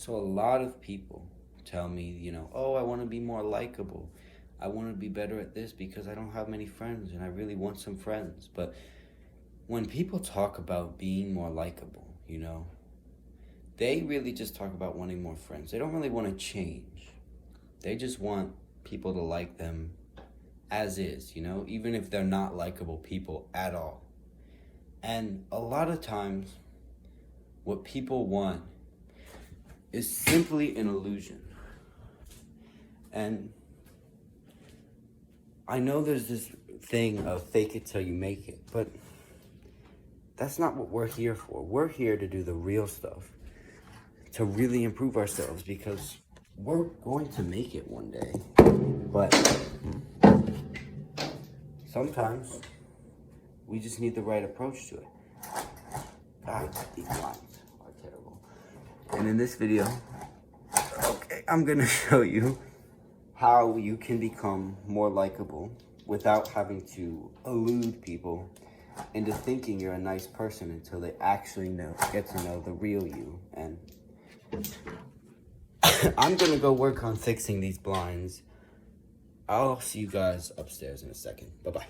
So a lot of people tell me, oh, I want to be more likable. I want to be better at this because I don't have many friends and I really want some friends. But when people talk about being more likable, they really just talk about wanting more friends. They don't really want to change. They just want people to like them as is, even if they're not likable people at all. And a lot of times, what people want is simply an illusion. And I know there's this thing of fake it till you make it, but that's not what we're here for. We're here to do the real stuff, to really improve ourselves because we're going to make it one day. But sometimes we just need the right approach to it. God, these lines are terrible. And in this video, I'm gonna show you how you can become more likable without having to elude people into thinking you're a nice person until they actually get to know the real you. And I'm gonna go work on fixing these blinds. I'll see you guys upstairs in a second. Bye-bye.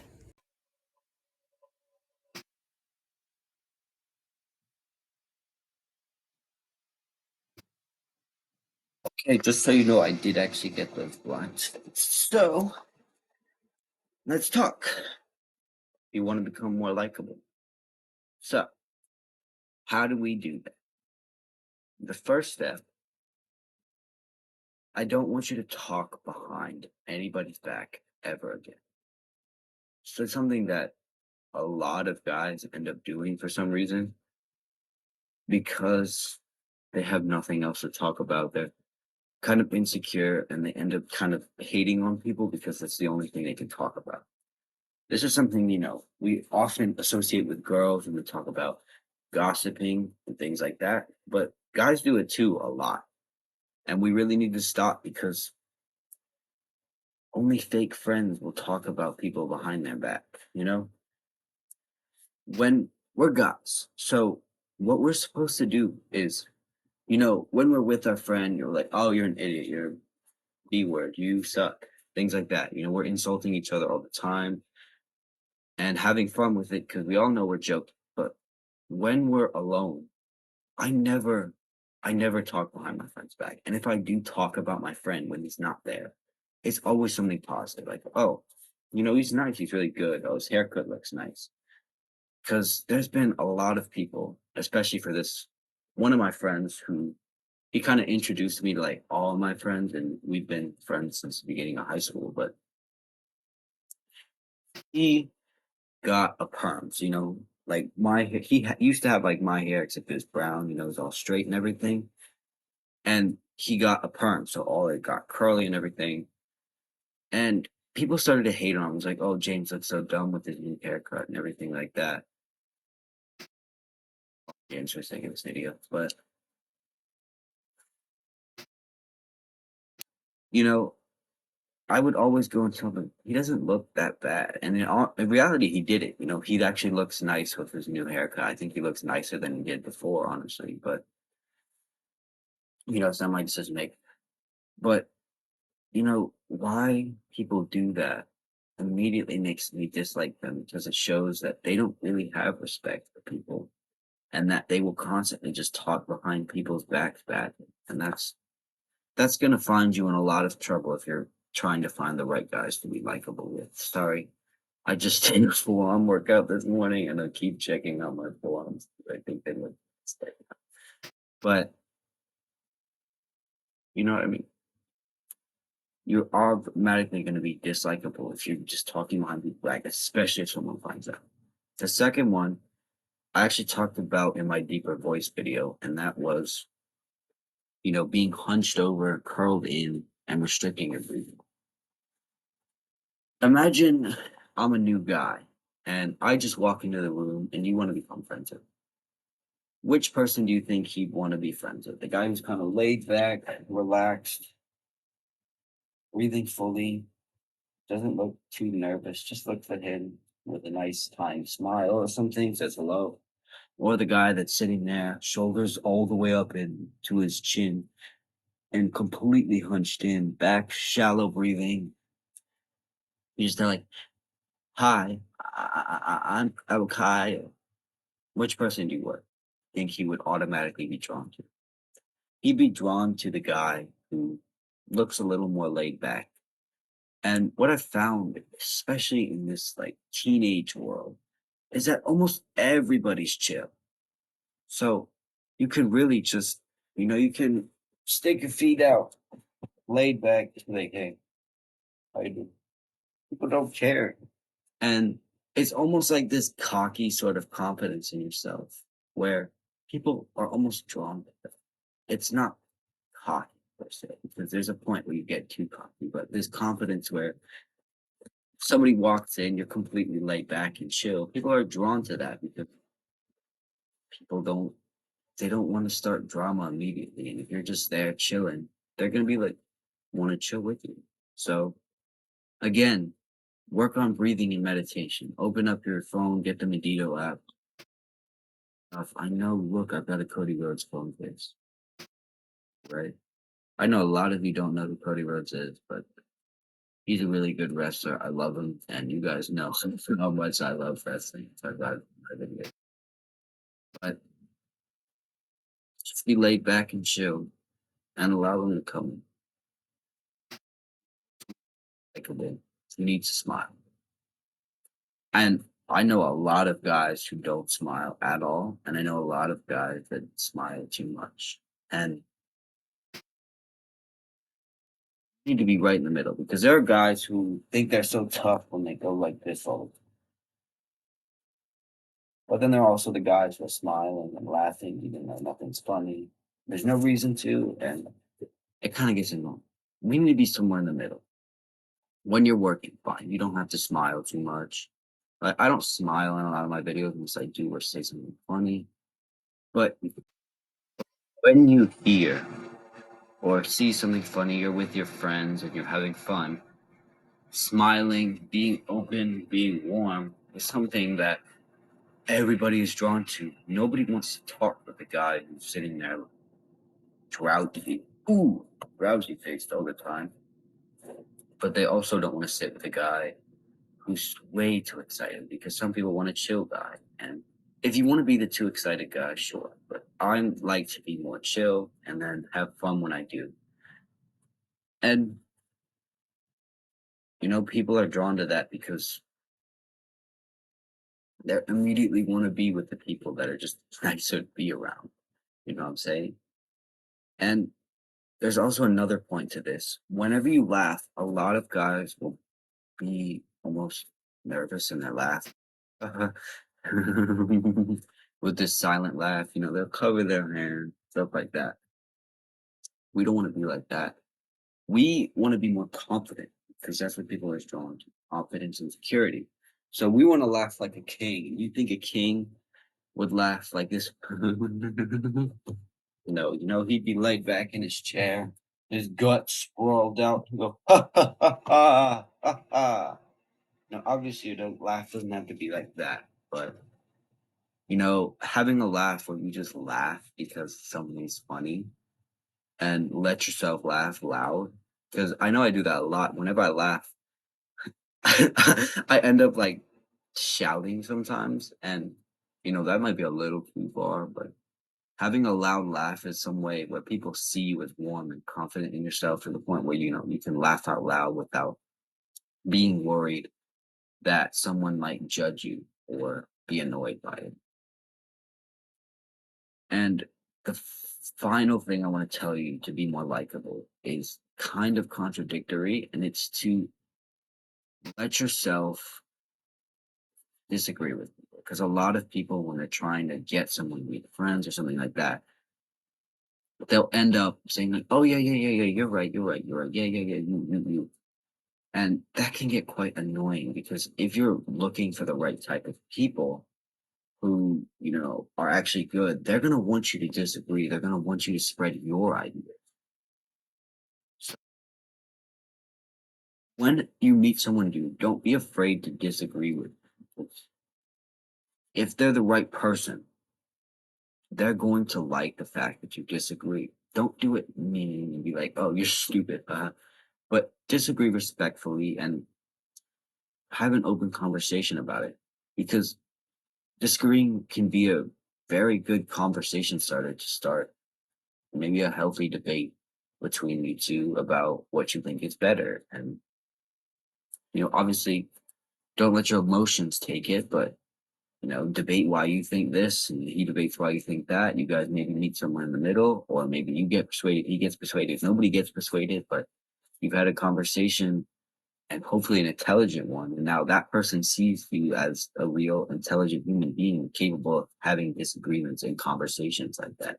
Okay, just so you know, I did actually get those blinds fixed. So, let's talk. You want to become more likable. So, how do we do that? The first step, I don't want you to talk behind anybody's back ever again. So, it's something that a lot of guys end up doing for some reason because they have nothing else to talk about. They're kind of insecure and they end up kind of hating on people because that's the only thing they can talk about. This is something, we often associate with girls when we talk about gossiping and things like that, but guys do it too a lot. And we really need to stop because only fake friends will talk about people behind their back, you know? When we're guys. So what we're supposed to do is, when we're with our friend, you're like, oh, you're an idiot, you're a B word, you suck, things like that. We're insulting each other all the time and having fun with it because we all know we're joking. But when we're alone, I never I never talk behind my friend's back. And if I do talk about my friend when he's not there, it's always something positive. Like, oh, he's nice, he's really good. Oh, his haircut looks nice. Because there's been a lot of people, especially for this one of my friends who he kind of introduced me to like all of my friends, and we've been friends since the beginning of high school, but he got a perm. So, like used to have like my hair, except it was brown, it was all straight and everything. And he got a perm, so all it got curly and everything. And people started to hate on him. It was like, oh, James looks so dumb with his new haircut and everything like that. James was thinking this idiot. But, you know, I would always go and tell him, he doesn't look that bad. And in reality, he did it. He actually looks nice with his new haircut. I think he looks nicer than he did before, honestly. But, it's not my decision to make. But why people do that immediately makes me dislike them because it shows that they don't really have respect for people and that they will constantly just talk behind people's backs badly. And that's gonna find you in a lot of trouble if you're trying to find the right guys to be likable with. Sorry. I just did a full-on workout this morning and I keep checking on my forearms. I think they look stay. But you know what I mean? You're automatically going to be dislikable if you're just talking behind people's back, especially if someone finds out. The second one I actually talked about in my deeper voice video, and that was, being hunched over, curled in, and restricting your breathing. Imagine I'm a new guy and I just walk into the room and you want to become friends with. Which person do you think he'd want to be friends with? The guy who's kind of laid back, relaxed, breathing fully, doesn't look too nervous, just looks at him with a nice kind smile or something, says hello. or the guy that's sitting there, shoulders all the way up into his chin and completely hunched in, back shallow breathing. He's just like, "Hi, I'm Kai." Which person do you would think he would automatically be drawn to? He'd be drawn to the guy who looks a little more laid back. And what I've found, especially in this like teenage world, is that almost everybody's chill. So you can really just, you can stick your feet out, laid back, just be like, hey, how you doing? People don't care. And it's almost like this cocky sort of confidence in yourself where people are almost drawn to it. It's not cocky per se, because there's a point where you get too cocky, but there's confidence where somebody walks in, you're completely laid back and chill. People are drawn to that because people don't want to start drama immediately. And if you're just there chilling, they're gonna be like, want to chill with you. So again, work on breathing and meditation. Open up your phone, get the Medito app. I know, look, I've got a Cody Rhodes phone case, right? I know a lot of you don't know who Cody Rhodes is, but he's a really good wrestler. I love him, and you guys know how much I love wrestling. So I've got my video. But just be laid back and chill and allow them to come in like a bit. You need to smile. And I know a lot of guys who don't smile at all, and I know a lot of guys that smile too much. And you need to be right in the middle because there are guys who think they're so tough when they go like this all the time. But then there are also the guys who are smiling and laughing even though nothing's funny. There's no reason to, and it kind of gets annoying. We need to be somewhere in the middle. When you're working, fine. You don't have to smile too much. Like I don't smile in a lot of my videos unless I do or say something funny. But when you hear or see something funny, you're with your friends and you're having fun, smiling, being open, being warm is something that everybody is drawn to. Nobody wants to talk with the guy who's sitting there drowsy, drowsy faced all the time. But they also don't want to sit with a guy who's way too excited because some people want a chill guy. And if you want to be the too excited guy, sure. But I like to be more chill and then have fun when I do. And people are drawn to that because they immediately want to be with the people that are just nicer to be around. You know what I'm saying? And there's also another point to this. Whenever you laugh, a lot of guys will be almost nervous in their laugh. With this silent laugh, they'll cover their hand, stuff like that. We don't want to be like that. We want to be more confident because that's what people are drawn to, confidence and security. So we want to laugh like a king. You think a king would laugh like this? No, he'd be laid back in his chair, his guts sprawled out, and go, ha ha ha ha ha ha. Now, obviously, the laugh doesn't have to be like that, but having a laugh where you just laugh because something's funny and let yourself laugh loud. Because I know I do that a lot. Whenever I laugh, I end up like shouting sometimes, and that might be a little too far, but having a loud laugh is some way where people see you as warm and confident in yourself to the point where you can laugh out loud without being worried that someone might judge you or be annoyed by it. And the final thing I want to tell you to be more likable is kind of contradictory, and it's to let yourself disagree with people. Because a lot of people, when they're trying to get someone to meet friends or something like that, they'll end up saying like, "Oh yeah, yeah, yeah, yeah, you're right, you're right, you're right, yeah, yeah, yeah, you," and that can get quite annoying because if you're looking for the right type of people who are actually good, they're gonna want you to disagree. They're gonna want you to spread your ideas. So when you meet someone new, don't be afraid to disagree with them. If they're the right person, they're going to like the fact that you disagree. Don't do it mean and be like, "Oh, you're stupid," but disagree respectfully and have an open conversation about it, because disagreeing can be a very good conversation starter to start maybe a healthy debate between you two about what you think is better. And, obviously, don't let your emotions take it, but, debate why you think this and he debates why you think that. You guys maybe meet somewhere in the middle, or maybe you get persuaded, he gets persuaded. Nobody gets persuaded, but you've had a conversation and hopefully an intelligent one. And now that person sees you as a real intelligent human being capable of having disagreements and conversations like that.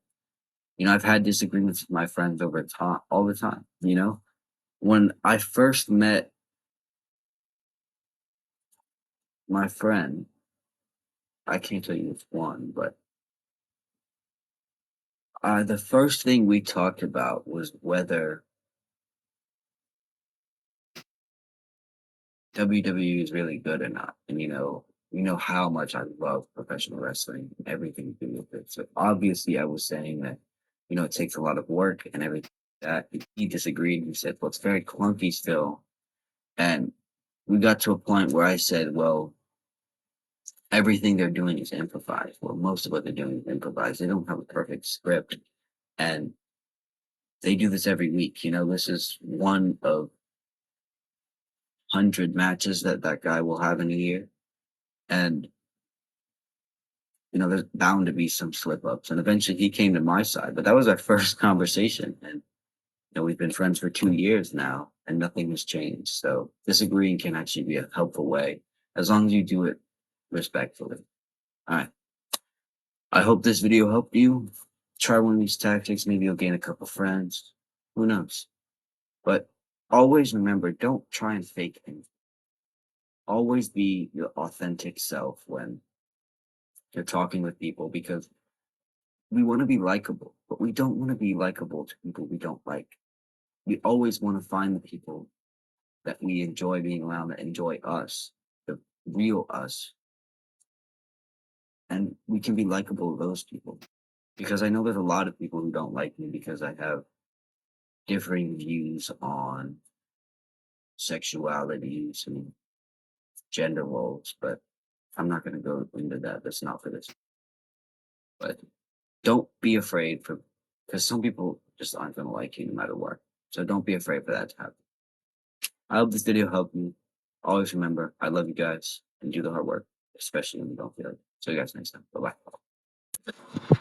I've had disagreements with my friends over time all the time. When I first met my friend, I can't tell you which one, but the first thing we talked about was whether WWE is really good or not. And how much I love professional wrestling and everything to do with it. So obviously I was saying that, it takes a lot of work and everything like that. He disagreed. He said, "Well, it's very clunky still." And we got to a point where I said, "Well, everything they're doing is improvised. Well, most of what they're doing is improvised. They don't have a perfect script. And they do this every week. This is one of 100 matches that that guy will have in a year. And, there's bound to be some slip ups." And eventually he came to my side. But that was our first conversation. And, we've been friends for 2 years now and nothing has changed. So disagreeing can actually be a helpful way as long as you do it respectfully. All right. I hope this video helped you. Try one of these tactics. Maybe you'll gain a couple friends. Who knows? But always remember, don't try and fake anything. Always be your authentic self when you're talking with people, because we want to be likable, but we don't want to be likable to people we don't like. We always want to find the people that we enjoy being around, that enjoy us, the real us. And we can be likable to those people. Because I know there's a lot of people who don't like me because I have differing views on sexualities and gender roles, but I'm not going to go into that. That's not for this. But don't be afraid for, because some people just aren't going to like you no matter what. So don't be afraid for that to happen. I hope this video helped you. Always remember, I love you guys and do the hard work, especially when you don't feel it. See you guys next time. Bye bye.